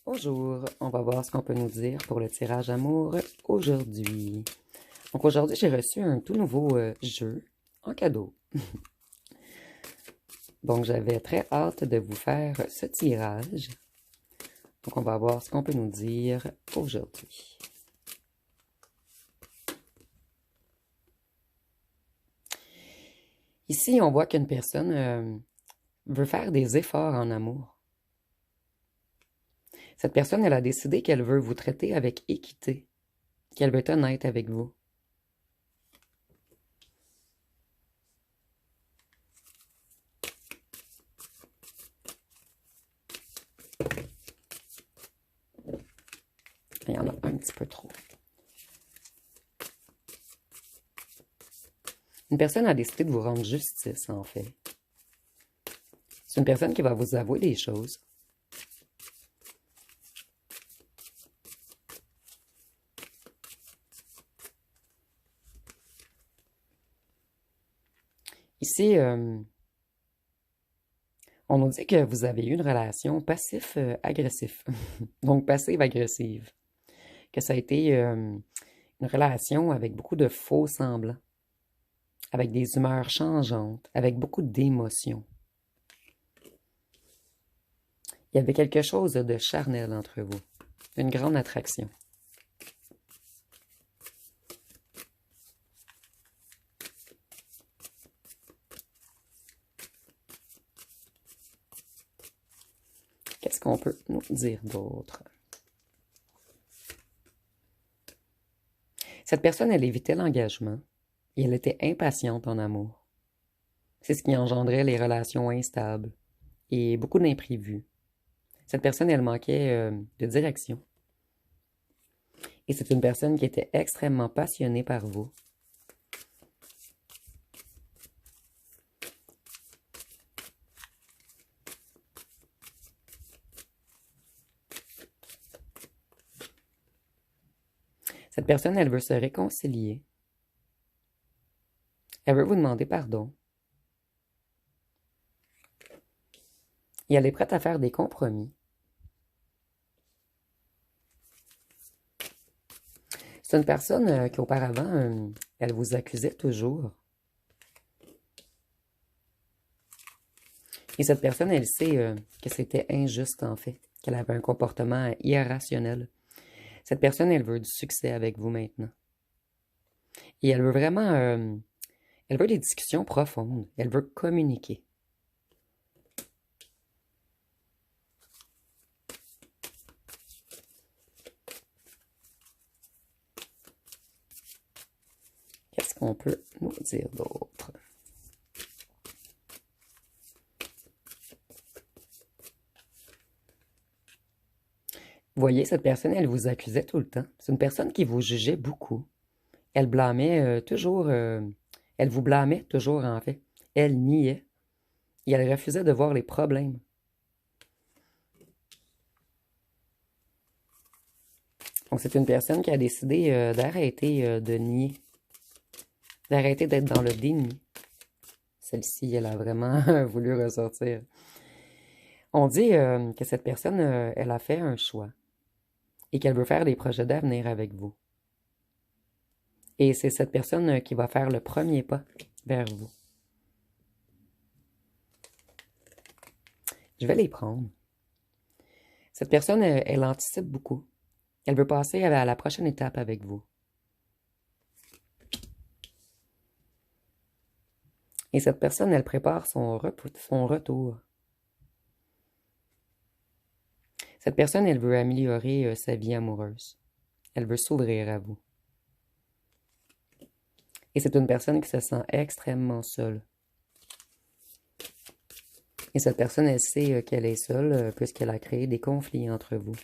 Bonjour, on va voir ce qu'on peut nous dire pour le tirage amour aujourd'hui. Donc aujourd'hui, j'ai reçu un tout nouveau jeu en cadeau. Donc j'avais très hâte de vous faire ce tirage. Donc on va voir ce qu'on peut nous dire aujourd'hui. Ici, on voit qu'une personne veut faire des efforts en amour. Cette personne, elle a décidé qu'elle veut vous traiter avec équité, qu'elle veut être honnête avec vous. Il y en a un petit peu trop. Une personne a décidé de vous rendre justice, en fait. C'est une personne qui va vous avouer des choses. Ici, on nous dit que vous avez eu une relation passif-agressif. Donc passive-agressive. Que ça a été une relation avec beaucoup de faux semblants, avec des humeurs changeantes, avec beaucoup d'émotions. Il y avait quelque chose de charnel entre vous, une grande attraction. Qu'est-ce qu'on peut nous dire d'autre? Cette personne, elle évitait l'engagement et elle était impatiente en amour. C'est ce qui engendrait les relations instables et beaucoup d'imprévus. Cette personne, elle manquait de direction. Et c'est une personne qui était extrêmement passionnée par vous. Cette personne, elle veut se réconcilier. Elle veut vous demander pardon. Et elle est prête à faire des compromis. C'est une personne qui auparavant, elle vous accusait toujours. Et cette personne, elle sait que c'était injuste en fait, qu'elle avait un comportement irrationnel. Cette personne, elle veut du succès avec vous maintenant. Et elle veut vraiment, elle veut des discussions profondes. Elle veut communiquer. Qu'est-ce qu'on peut nous dire d'autre? Vous voyez, cette personne, elle vous accusait tout le temps. C'est une personne qui vous jugeait beaucoup. Elle blâmait toujours, elle vous blâmait toujours en fait. Elle niait et elle refusait de voir les problèmes. Donc c'est une personne qui a décidé d'arrêter de nier, d'arrêter d'être dans le déni. Celle-ci, elle a vraiment voulu ressortir. On dit que cette personne, elle a fait un choix et qu'elle veut faire des projets d'avenir avec vous. Et c'est cette personne qui va faire le premier pas vers vous. Je vais les prendre. Cette personne, elle anticipe beaucoup. Elle veut passer à la prochaine étape avec vous. Et cette personne, elle prépare son retour. Cette personne, elle veut améliorer sa vie amoureuse. Elle veut s'ouvrir à vous. Et c'est une personne qui se sent extrêmement seule. Et cette personne, elle sait qu'elle est seule puisqu'elle a créé des conflits entre vous.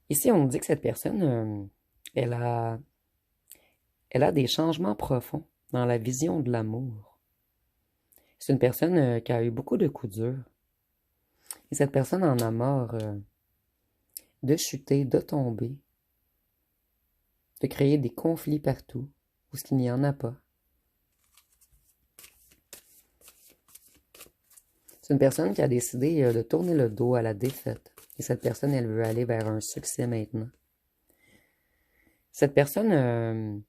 Ici, on nous dit que cette personne, elle a des changements profonds dans la vision de l'amour. C'est une personne qui a eu beaucoup de coups durs. Et cette personne en a marre de chuter, de tomber, de créer des conflits partout, où ce qu'il n'y en a pas. C'est une personne qui a décidé de tourner le dos à la défaite. Et cette personne, elle veut aller vers un succès maintenant. Cette personne,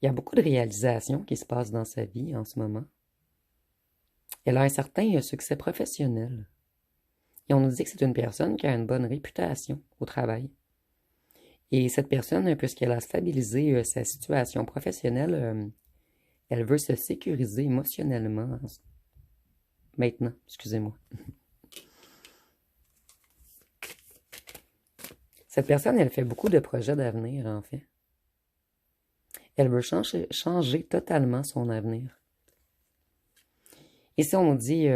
il y a beaucoup de réalisations qui se passent dans sa vie en ce moment. Elle a un certain succès professionnel. Et on nous dit que c'est une personne qui a une bonne réputation au travail. Et cette personne, puisqu'elle a stabilisé sa situation professionnelle, elle veut se sécuriser émotionnellement. Maintenant, excusez-moi. Cette personne, elle fait beaucoup de projets d'avenir, en fait. Elle veut changer totalement son avenir. Ici, on nous dit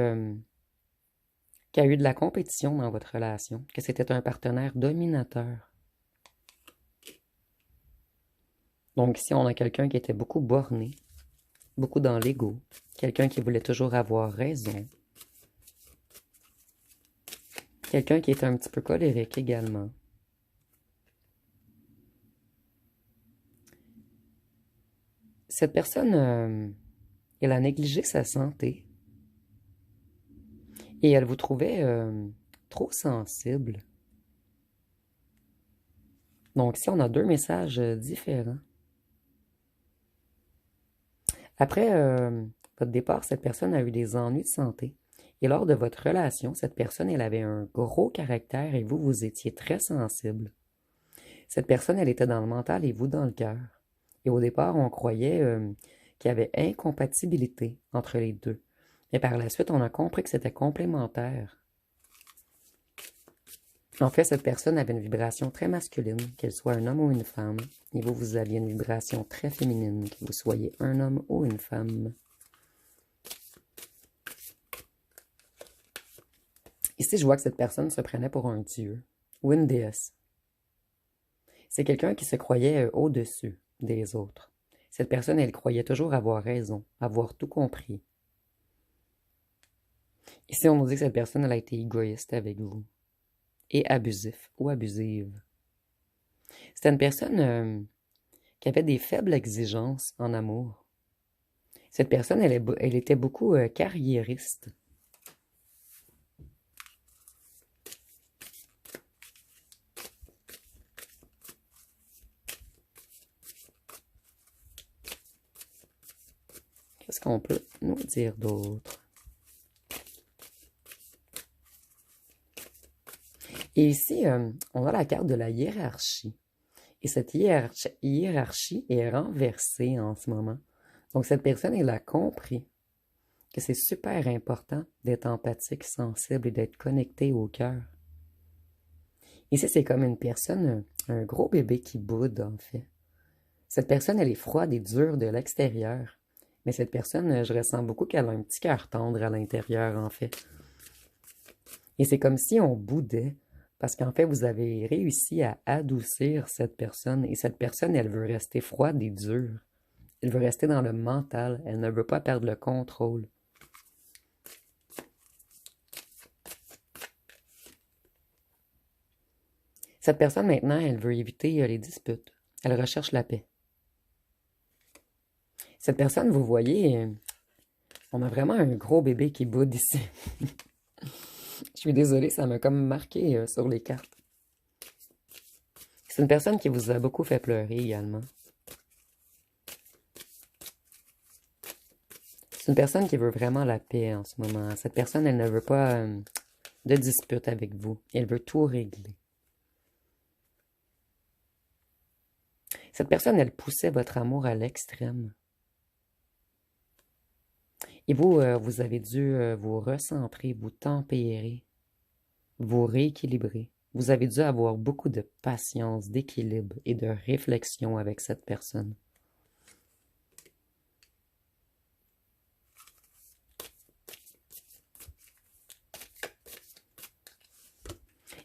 qu'il y a eu de la compétition dans votre relation, que c'était un partenaire dominateur. Donc ici, on a quelqu'un qui était beaucoup borné, beaucoup dans l'ego, quelqu'un qui voulait toujours avoir raison, quelqu'un qui était un petit peu colérique également. Cette personne, elle a négligé sa santé et elle vous trouvait trop sensible. Donc ici, on a deux messages différents. Après votre départ, cette personne a eu des ennuis de santé. Et lors de votre relation, cette personne, elle avait un gros caractère et vous, vous étiez très sensible. Cette personne, elle était dans le mental et vous dans le cœur. Et au départ, on croyait qu'il y avait incompatibilité entre les deux. Mais par la suite, on a compris que c'était complémentaire. En fait, cette personne avait une vibration très masculine, qu'elle soit un homme ou une femme. Et vous, vous aviez une vibration très féminine, que vous soyez un homme ou une femme. Ici, je vois que cette personne se prenait pour un dieu ou une déesse. C'est quelqu'un qui se croyait au-dessus des autres. Cette personne, elle croyait toujours avoir raison, avoir tout compris. Ici, on nous dit que cette personne, elle a été égoïste avec vous et abusif ou abusive. C'était une personne qui avait des faibles exigences en amour. Cette personne, elle était beaucoup carriériste. Qu'est-ce qu'on peut nous dire d'autre? Et ici, on a la carte de la hiérarchie. Et cette hiérarchie est renversée en ce moment. Donc, cette personne, elle a compris que c'est super important d'être empathique, sensible et d'être connecté au cœur. Ici, c'est comme une personne, un gros bébé qui boude, en fait. Cette personne, elle est froide et dure de l'extérieur. Mais cette personne, je ressens beaucoup qu'elle a un petit cœur tendre à l'intérieur, en fait. Et c'est comme si on boudait, parce qu'en fait, vous avez réussi à adoucir cette personne. Et cette personne, elle veut rester froide et dure. Elle veut rester dans le mental. Elle ne veut pas perdre le contrôle. Cette personne, maintenant, elle veut éviter les disputes. Elle recherche la paix. Cette personne, vous voyez, on a vraiment un gros bébé qui boude ici. Je suis désolée, ça m'a comme marqué sur les cartes. C'est une personne qui vous a beaucoup fait pleurer également. C'est une personne qui veut vraiment la paix en ce moment. Cette personne, elle ne veut pas de dispute avec vous. Elle veut tout régler. Cette personne, elle poussait votre amour à l'extrême. Et vous, vous avez dû vous recentrer, vous tempérer, vous rééquilibrer. Vous avez dû avoir beaucoup de patience, d'équilibre et de réflexion avec cette personne.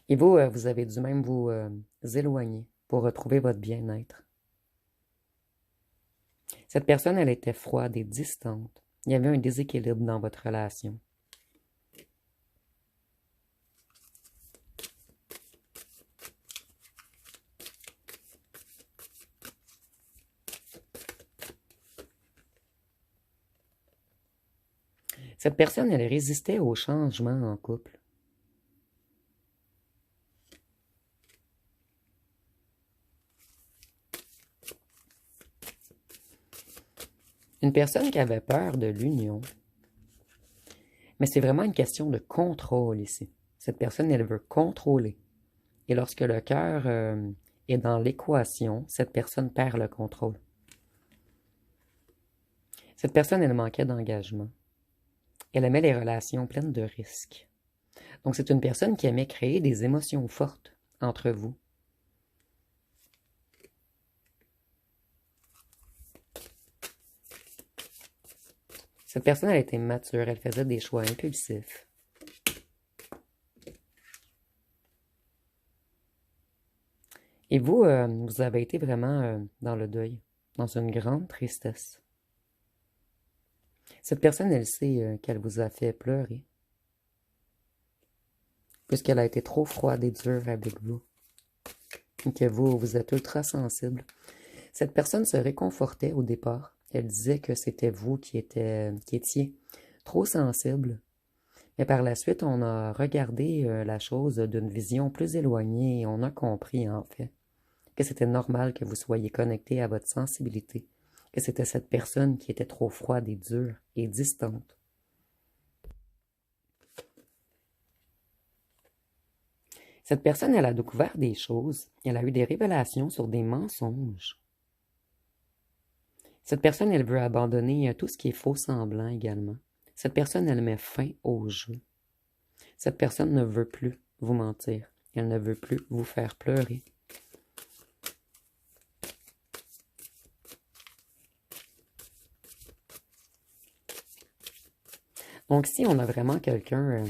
Et vous, vous avez dû même vous éloigner pour retrouver votre bien-être. Cette personne, elle était froide et distante. Il y avait un déséquilibre dans votre relation. Cette personne, elle résistait au changement en couple. Une personne qui avait peur de l'union. Mais c'est vraiment une question de contrôle ici. Cette personne, elle veut contrôler. Et lorsque le cœur est dans l'équation, cette personne perd le contrôle. Cette personne, elle manquait d'engagement. Elle aimait les relations pleines de risques. Donc, c'est une personne qui aimait créer des émotions fortes entre vous. Cette personne, elle était mature, elle faisait des choix impulsifs. Et vous, vous avez été vraiment dans le deuil, dans une grande tristesse. Cette personne, elle sait qu'elle vous a fait pleurer, puisqu'elle a été trop froide et dure avec vous, et que vous êtes ultra sensible. Cette personne se réconfortait au départ. Elle disait que c'était vous qui étiez trop sensible. Mais par la suite, on a regardé la chose d'une vision plus éloignée et on a compris, en fait, que c'était normal que vous soyez connecté à votre sensibilité, que c'était cette personne qui était trop froide et dure et distante. Cette personne, elle a découvert des choses, elle a eu des révélations sur des mensonges. Cette personne, elle veut abandonner tout ce qui est faux semblant également. Cette personne, elle met fin au jeu. Cette personne ne veut plus vous mentir. Elle ne veut plus vous faire pleurer. Donc, si on a vraiment quelqu'un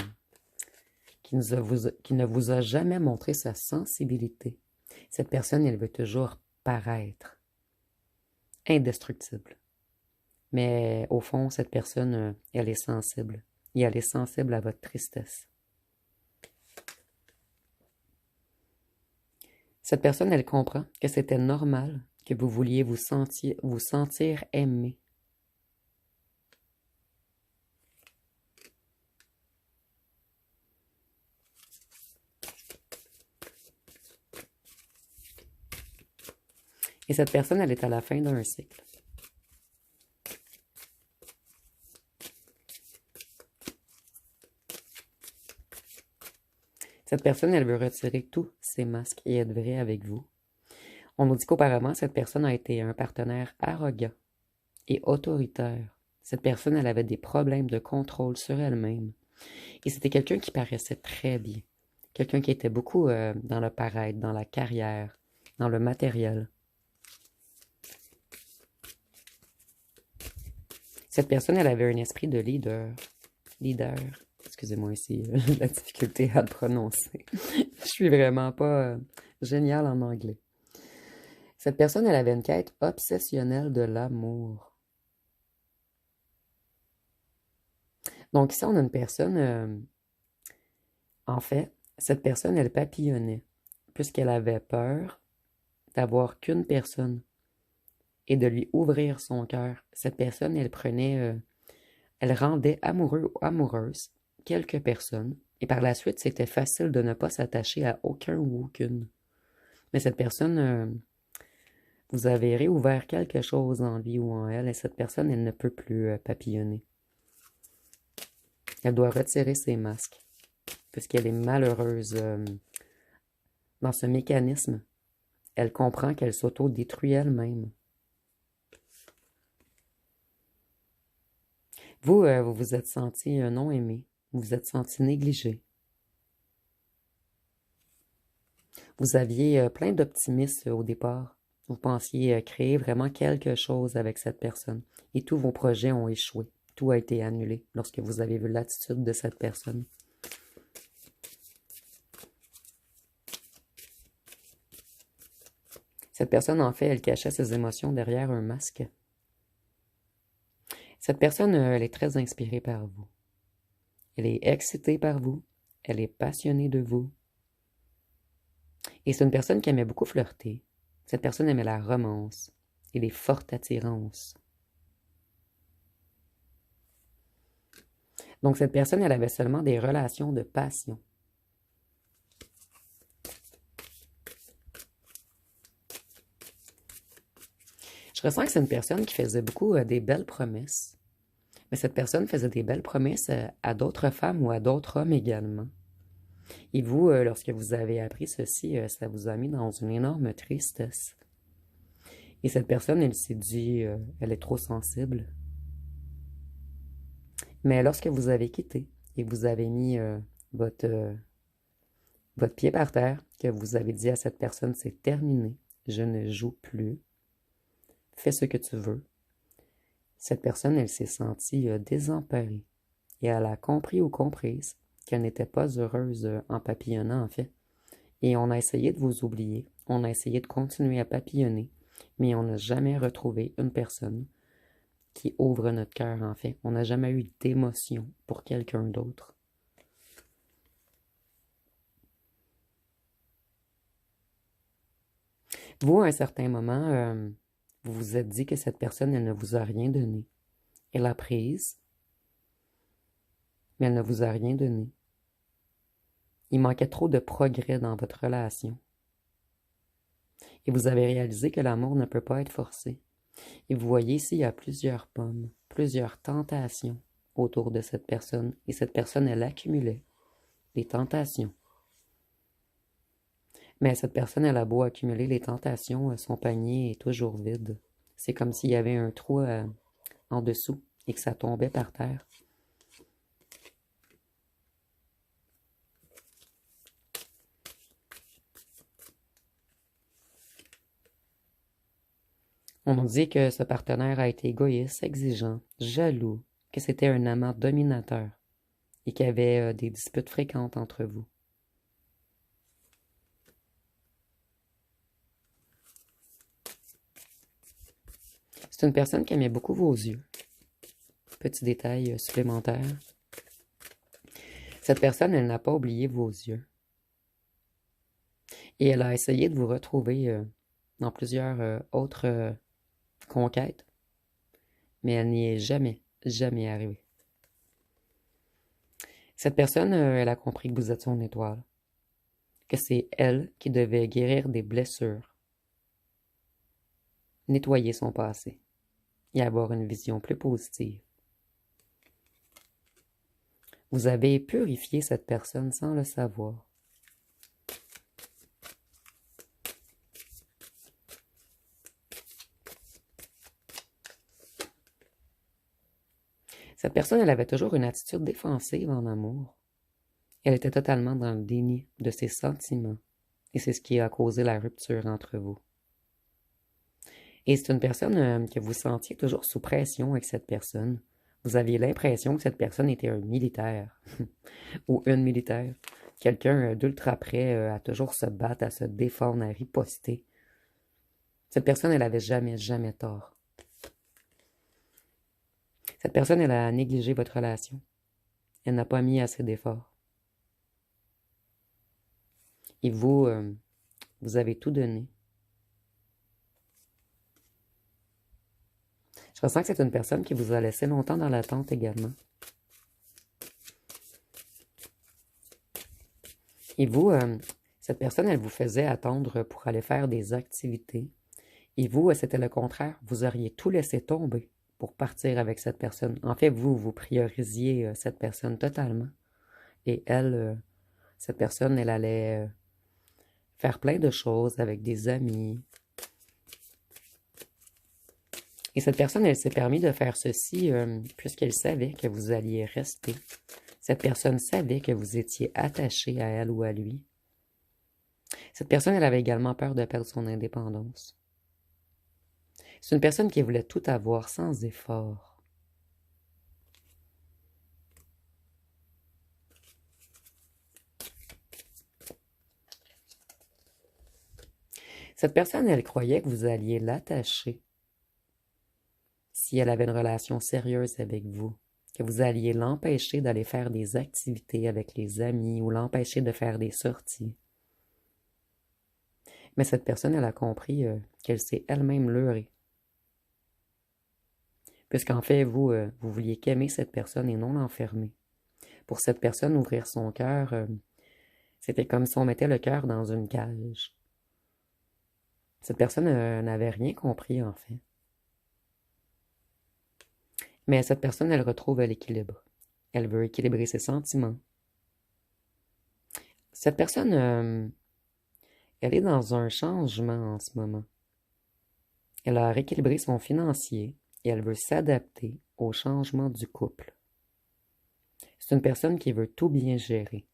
qui ne vous a jamais montré sa sensibilité, cette personne, elle veut toujours paraître indestructible. Mais au fond, cette personne, elle est sensible. Et elle est sensible à votre tristesse. Cette personne, elle comprend que c'était normal que vous vouliez vous sentir aimé. Et cette personne, elle est à la fin d'un cycle. Cette personne, elle veut retirer tous ses masques et être vraie avec vous. On nous dit qu'auparavant, cette personne a été un partenaire arrogant et autoritaire. Cette personne, elle avait des problèmes de contrôle sur elle-même. Et c'était quelqu'un qui paraissait très bien. Quelqu'un qui était beaucoup dans le paraître, dans la carrière, dans le matériel. Cette personne, elle avait un esprit de leader. Leader. Excusez-moi ici, j'ai de la difficulté à le prononcer. Je suis vraiment pas géniale en anglais. Cette personne, elle avait une quête obsessionnelle de l'amour. Donc ici, on a une personne, en fait, cette personne, elle papillonnait, puisqu'elle avait peur d'avoir qu'une personne et de lui ouvrir son cœur. Cette personne, elle rendait amoureux ou amoureuse quelques personnes, et par la suite, c'était facile de ne pas s'attacher à aucun ou aucune. Mais cette personne, vous avez réouvert quelque chose en lui ou en elle, et cette personne, elle ne peut plus papillonner. Elle doit retirer ses masques, puisqu'elle est malheureuse dans ce mécanisme. Elle comprend qu'elle s'auto-détruit elle-même. Vous, vous vous êtes senti non aimé, vous vous êtes senti négligé. Vous aviez plein d'optimisme au départ. Vous pensiez créer vraiment quelque chose avec cette personne. Et tous vos projets ont échoué. Tout a été annulé lorsque vous avez vu l'attitude de cette personne. Cette personne, en fait, elle cachait ses émotions derrière un masque. Cette personne, elle est très inspirée par vous. Elle est excitée par vous. Elle est passionnée de vous. Et c'est une personne qui aimait beaucoup flirter. Cette personne aimait la romance et les fortes attirances. Donc, cette personne, elle avait seulement des relations de passion. Je ressens que c'est une personne qui faisait beaucoup des belles promesses. Mais cette personne faisait des belles promesses à d'autres femmes ou à d'autres hommes également. Et vous, lorsque vous avez appris ceci, ça vous a mis dans une énorme tristesse. Et cette personne, elle s'est dit, elle est trop sensible. Mais lorsque vous avez quitté et que vous avez mis votre pied par terre, que vous avez dit à cette personne, c'est terminé, je ne joue plus, fais ce que tu veux, cette personne, elle s'est sentie désemparée et elle a compris ou comprise qu'elle n'était pas heureuse en papillonnant, en fait. Et on a essayé de vous oublier, on a essayé de continuer à papillonner, mais on n'a jamais retrouvé une personne qui ouvre notre cœur, en fait. On n'a jamais eu d'émotion pour quelqu'un d'autre. Vous, à un certain moment, vous vous êtes dit que cette personne, elle ne vous a rien donné. Elle l'a prise, mais elle ne vous a rien donné. Il manquait trop de progrès dans votre relation. Et vous avez réalisé que l'amour ne peut pas être forcé. Et vous voyez ici, il y a plusieurs pommes, plusieurs tentations autour de cette personne. Et cette personne, elle accumulait les tentations. Mais cette personne, elle a beau accumuler les tentations, son panier est toujours vide. C'est comme s'il y avait un trou en dessous et que ça tombait par terre. On nous dit que ce partenaire a été égoïste, exigeant, jaloux, que c'était un amant dominateur et qu'il y avait des disputes fréquentes entre vous. C'est une personne qui aimait beaucoup vos yeux. Petit détail supplémentaire. Cette personne, elle n'a pas oublié vos yeux. Et elle a essayé de vous retrouver dans plusieurs autres conquêtes, mais elle n'y est jamais, jamais arrivée. Cette personne, elle a compris que vous êtes son étoile, que c'est elle qui devait guérir des blessures, nettoyer son passé et avoir une vision plus positive. Vous avez purifié cette personne sans le savoir. Cette personne, elle avait toujours une attitude défensive en amour. Elle était totalement dans le déni de ses sentiments. Et c'est ce qui a causé la rupture entre vous. Et c'est une personne que vous sentiez toujours sous pression avec cette personne. Vous aviez l'impression que cette personne était un militaire ou une militaire. Quelqu'un d'ultra prêt à toujours se battre, à se défendre, à riposter. Cette personne, elle avait jamais, jamais tort. Cette personne, elle a négligé votre relation. Elle n'a pas mis assez d'efforts. Et vous, vous avez tout donné. Je ressens que c'est une personne qui vous a laissé longtemps dans l'attente également. Et vous, cette personne, elle vous faisait attendre pour aller faire des activités. Et vous, c'était le contraire. Vous auriez tout laissé tomber pour partir avec cette personne. En fait, vous priorisiez cette personne totalement. Et elle, cette personne, elle allait faire plein de choses avec des amis. Et cette personne, elle s'est permis de faire ceci puisqu'elle savait que vous alliez rester. Cette personne savait que vous étiez attaché à elle ou à lui. Cette personne, elle avait également peur de perdre son indépendance. C'est une personne qui voulait tout avoir sans effort. Cette personne, elle croyait que vous alliez l'attacher si elle avait une relation sérieuse avec vous, que vous alliez l'empêcher d'aller faire des activités avec les amis ou l'empêcher de faire des sorties. Mais cette personne, elle a compris qu'elle s'est elle-même leurrée. Puisqu'en fait, vous vouliez qu'aimer cette personne et non l'enfermer. Pour cette personne, ouvrir son cœur, c'était comme si on mettait le cœur dans une cage. Cette personne n'avait rien compris, en fait. Mais cette personne, elle retrouve l'équilibre. Elle veut équilibrer ses sentiments. Cette personne, elle est dans un changement en ce moment. Elle a rééquilibré son financier et elle veut s'adapter au changement du couple. C'est une personne qui veut tout bien gérer.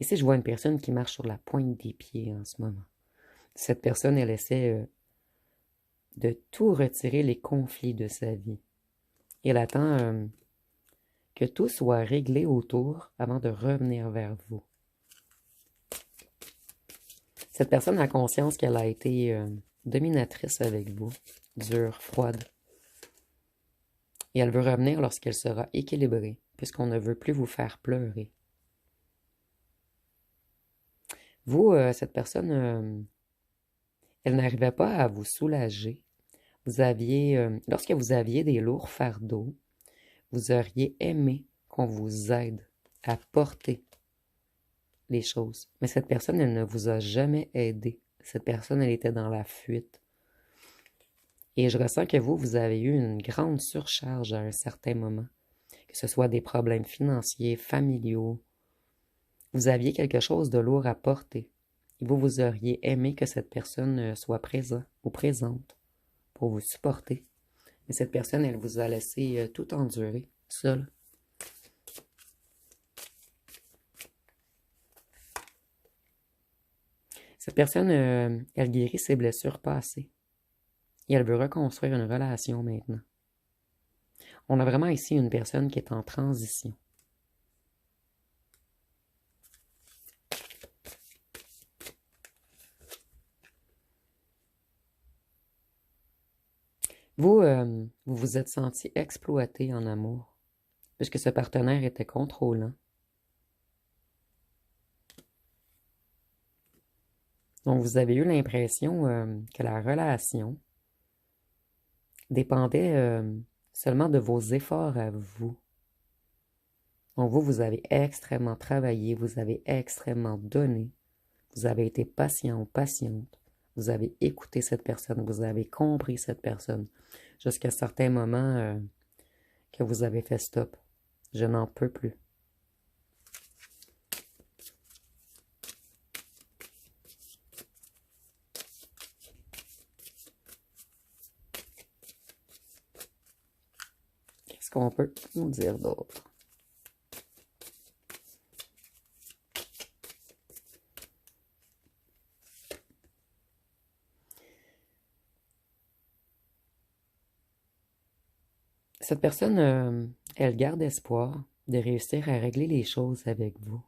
Ici, je vois une personne qui marche sur la pointe des pieds en ce moment. Cette personne, elle essaie de tout retirer les conflits de sa vie. Elle attend que tout soit réglé autour avant de revenir vers vous. Cette personne a conscience qu'elle a été dominatrice avec vous, dure, froide. Et elle veut revenir lorsqu'elle sera équilibrée, puisqu'on ne veut plus vous faire pleurer. Vous, cette personne, elle n'arrivait pas à vous soulager. Lorsque vous aviez des lourds fardeaux, vous auriez aimé qu'on vous aide à porter les choses. Mais cette personne, elle ne vous a jamais aidé. Cette personne, elle était dans la fuite. Et je ressens que vous avez eu une grande surcharge à un certain moment. Que ce soit des problèmes financiers, familiaux. Vous aviez quelque chose de lourd à porter. Et vous auriez aimé que cette personne soit présente ou présente pour vous supporter. Mais cette personne, elle vous a laissé tout endurer, seule. Cette personne, elle guérit ses blessures passées. Et elle veut reconstruire une relation maintenant. On a vraiment ici une personne qui est en transition. Vous, vous vous êtes senti exploité en amour, puisque ce partenaire était contrôlant. Donc, vous avez eu l'impression que la relation dépendait seulement de vos efforts à vous. Donc, vous avez extrêmement travaillé, vous avez extrêmement donné, vous avez été patient ou patiente, vous avez écouté cette personne, vous avez compris cette personne, jusqu'à certains moments que vous avez fait stop. Je n'en peux plus. Qu'est-ce qu'on peut nous dire d'autre? Cette personne, elle garde espoir de réussir à régler les choses avec vous.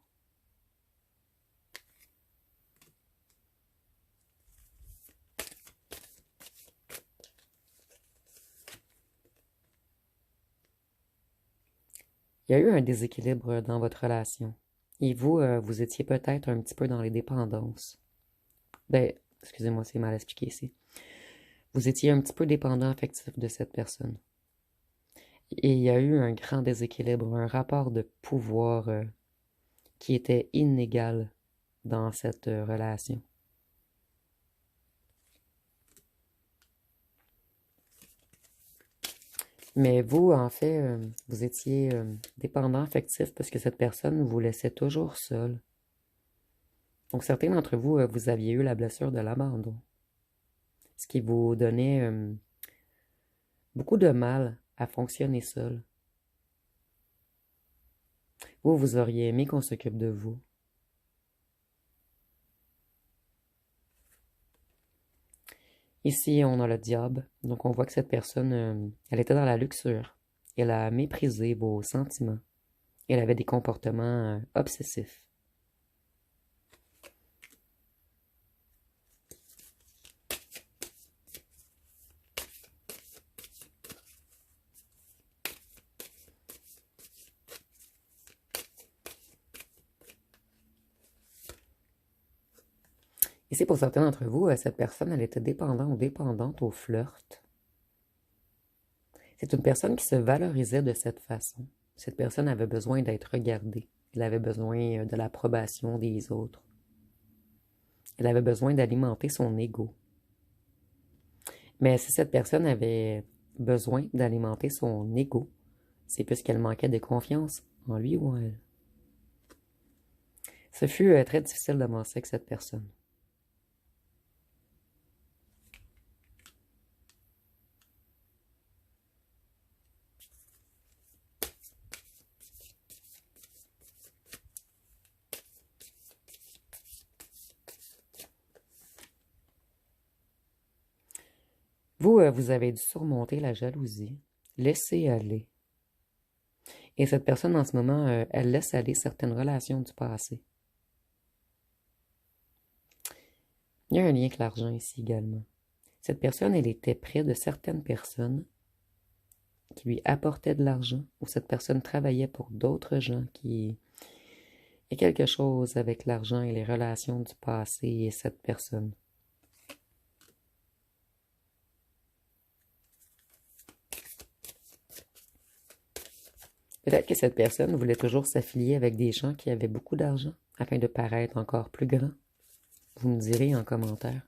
Il y a eu un déséquilibre dans votre relation. Et vous, vous étiez peut-être un petit peu dans les dépendances. Ben, excusez-moi, c'est mal expliqué ici. Vous étiez un petit peu dépendant affectif de cette personne. Et il y a eu un grand déséquilibre, un rapport de pouvoir qui était inégal dans cette relation. Mais vous, en fait, vous étiez dépendant affectif parce que cette personne vous laissait toujours seul. Donc, certains d'entre vous, vous aviez eu la blessure de l'abandon. Ce qui vous donnait beaucoup de mal à fonctionner seul. Vous, vous auriez aimé qu'on s'occupe de vous. Ici, on a le diable. Donc, on voit que cette personne, elle était dans la luxure. Elle a méprisé vos sentiments. Elle avait des comportements obsessifs. Ici, pour certains d'entre vous, cette personne, elle était dépendante ou dépendante au flirt. C'est une personne qui se valorisait de cette façon. Cette personne avait besoin d'être regardée. Elle avait besoin de l'approbation des autres. Elle avait besoin d'alimenter son ego. Mais si cette personne avait besoin d'alimenter son ego, c'est puisqu'elle manquait de confiance en lui ou en elle. Ce fut très difficile d'avancer avec cette personne. Vous avez dû surmonter la jalousie, laisser aller. Et cette personne, en ce moment, elle laisse aller certaines relations du passé. Il y a un lien avec l'argent ici également. Cette personne, elle était près de certaines personnes qui lui apportaient de l'argent, ou cette personne travaillait pour d'autres gens qui... Il y a quelque chose avec l'argent et les relations du passé et cette personne. Peut-être que cette personne voulait toujours s'affilier avec des gens qui avaient beaucoup d'argent afin de paraître encore plus grand. Vous me direz en commentaire.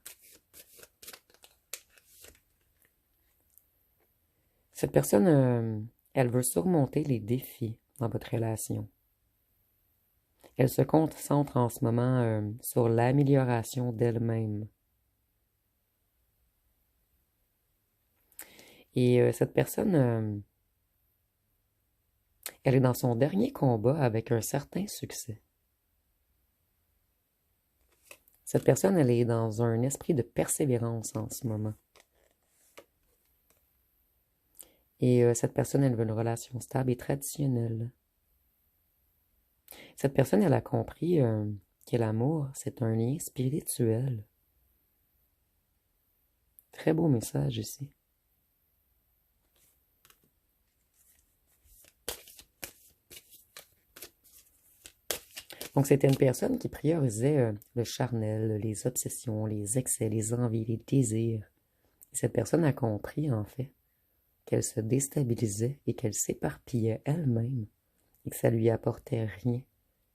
Cette personne, elle veut surmonter les défis dans votre relation. Elle se concentre en ce moment sur l'amélioration d'elle-même. Et cette personne, elle est dans son dernier combat avec un certain succès. Cette personne, elle est dans un esprit de persévérance en ce moment. Et cette personne, elle veut une relation stable et traditionnelle. Cette personne, elle a compris que l'amour, c'est un lien spirituel. Très beau message ici. Donc, c'était une personne qui priorisait le charnel, les obsessions, les excès, les envies, les désirs. Et cette personne a compris, en fait, qu'elle se déstabilisait et qu'elle s'éparpillait elle-même et que ça lui apportait rien,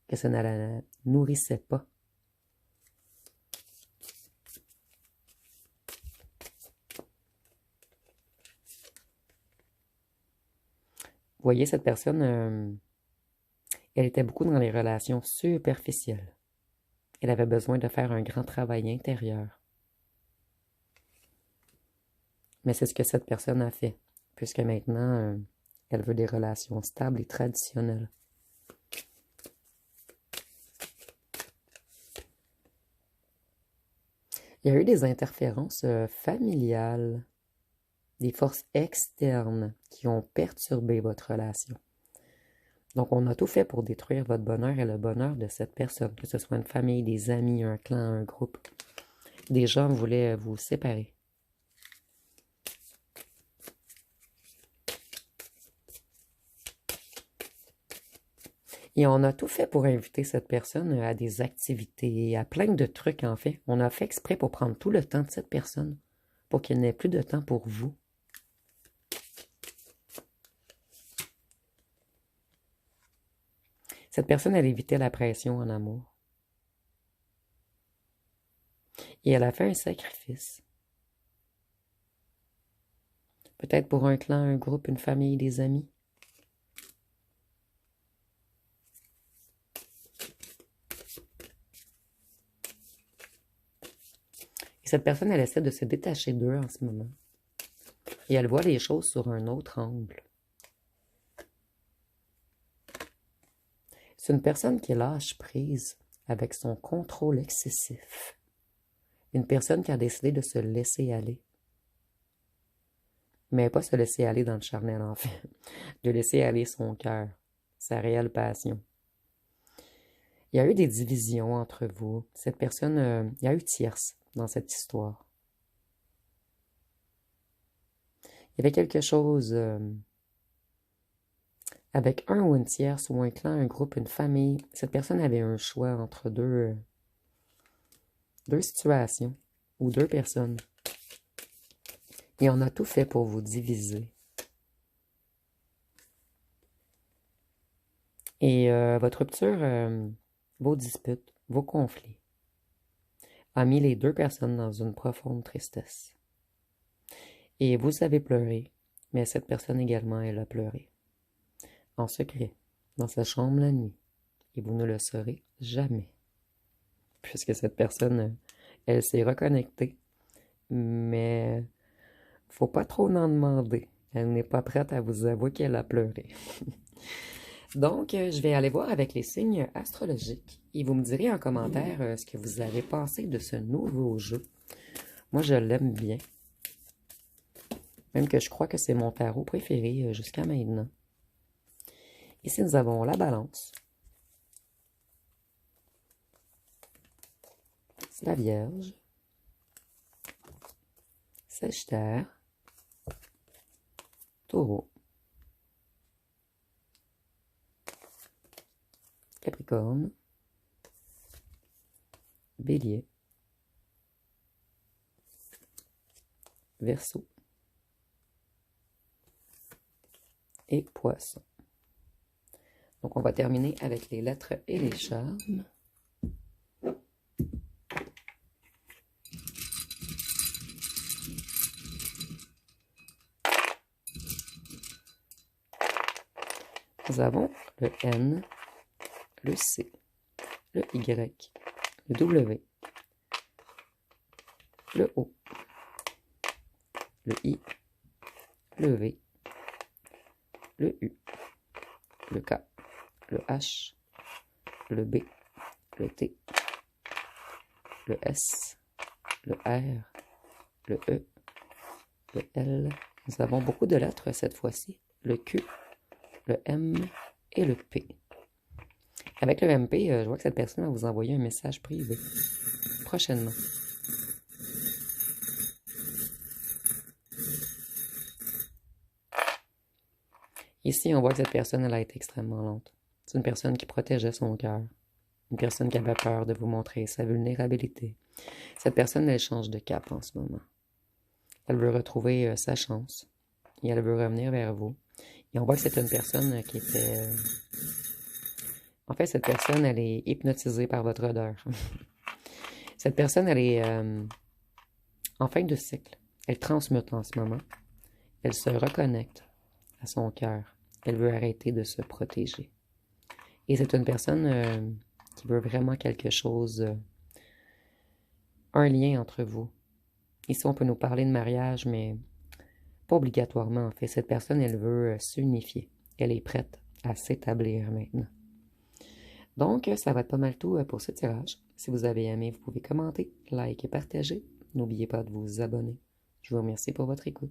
que ça ne la nourrissait pas. Vous voyez, cette personne, elle était beaucoup dans les relations superficielles. Elle avait besoin de faire un grand travail intérieur. Mais c'est ce que cette personne a fait, puisque maintenant, elle veut des relations stables et traditionnelles. Il y a eu des interférences familiales, des forces externes qui ont perturbé votre relation. Donc, on a tout fait pour détruire votre bonheur et le bonheur de cette personne, que ce soit une famille, des amis, un clan, un groupe. Des gens voulaient vous séparer. Et on a tout fait pour inviter cette personne à des activités, à plein de trucs en fait. On a fait exprès pour prendre tout le temps de cette personne, pour qu'il n'ait plus de temps pour vous. Cette personne, elle évitait la pression en amour. Et elle a fait un sacrifice. Peut-être pour un clan, un groupe, une famille, des amis. Et cette personne, elle essaie de se détacher d'eux en ce moment. Et elle voit les choses sur un autre angle. C'est une personne qui lâche prise avec son contrôle excessif. Une personne qui a décidé de se laisser aller. Mais pas se laisser aller dans le charnel, en fait. De laisser aller son cœur, sa réelle passion. Il y a eu des divisions entre vous. Cette personne, il y a eu tierce dans cette histoire. Il y avait quelque chose avec un ou une tierce, ou un clan, un groupe, une famille. Cette personne avait un choix entre deux situations, ou deux personnes. Et on a tout fait pour vous diviser. Et votre rupture, vos disputes, vos conflits, a mis les deux personnes dans une profonde tristesse. Et vous avez pleuré, mais cette personne également, elle a pleuré. En secret, dans sa chambre la nuit. Et vous ne le saurez jamais. Puisque cette personne, elle s'est reconnectée, mais faut pas trop en demander. Elle n'est pas prête à vous avouer qu'elle a pleuré. Donc, je vais aller voir avec les signes astrologiques et vous me direz en commentaire ce que vous avez pensé de ce nouveau jeu. Moi, je l'aime bien. Même que je crois que c'est mon tarot préféré jusqu'à maintenant. Ici, nous avons la Balance, la Vierge, Sagittaire, Taureau, Capricorne, Bélier, Verseau et Poisson. Donc, on va terminer avec les lettres et les charmes. Nous avons le N, le C, le Y, le W, le O, le I, le V, le U, le K, le H, le B, le T, le S, le R, le E, le L. Nous avons beaucoup de lettres cette fois-ci. Le Q, le M et le P. Avec le MP, je vois que cette personne va vous envoyer un message privé prochainement. Ici, on voit que cette personne, elle a été extrêmement lente. C'est une personne qui protégeait son cœur. Une personne qui avait peur de vous montrer sa vulnérabilité. Cette personne, elle change de cap en ce moment. Elle veut retrouver sa chance. Et elle veut revenir vers vous. Et on voit que c'est une personne qui était... En fait, cette personne, elle est hypnotisée par votre odeur. Cette personne, elle est en fin de cycle. Elle transmute en ce moment. Elle se reconnecte à son cœur. Elle veut arrêter de se protéger. Et c'est une personne qui veut vraiment quelque chose, un lien entre vous. Ici, on peut nous parler de mariage, mais pas obligatoirement, en fait. Cette personne, elle veut s'unifier. Elle est prête à s'établir maintenant. Donc, ça va être pas mal tout pour ce tirage. Si vous avez aimé, vous pouvez commenter, liker et partager. N'oubliez pas de vous abonner. Je vous remercie pour votre écoute.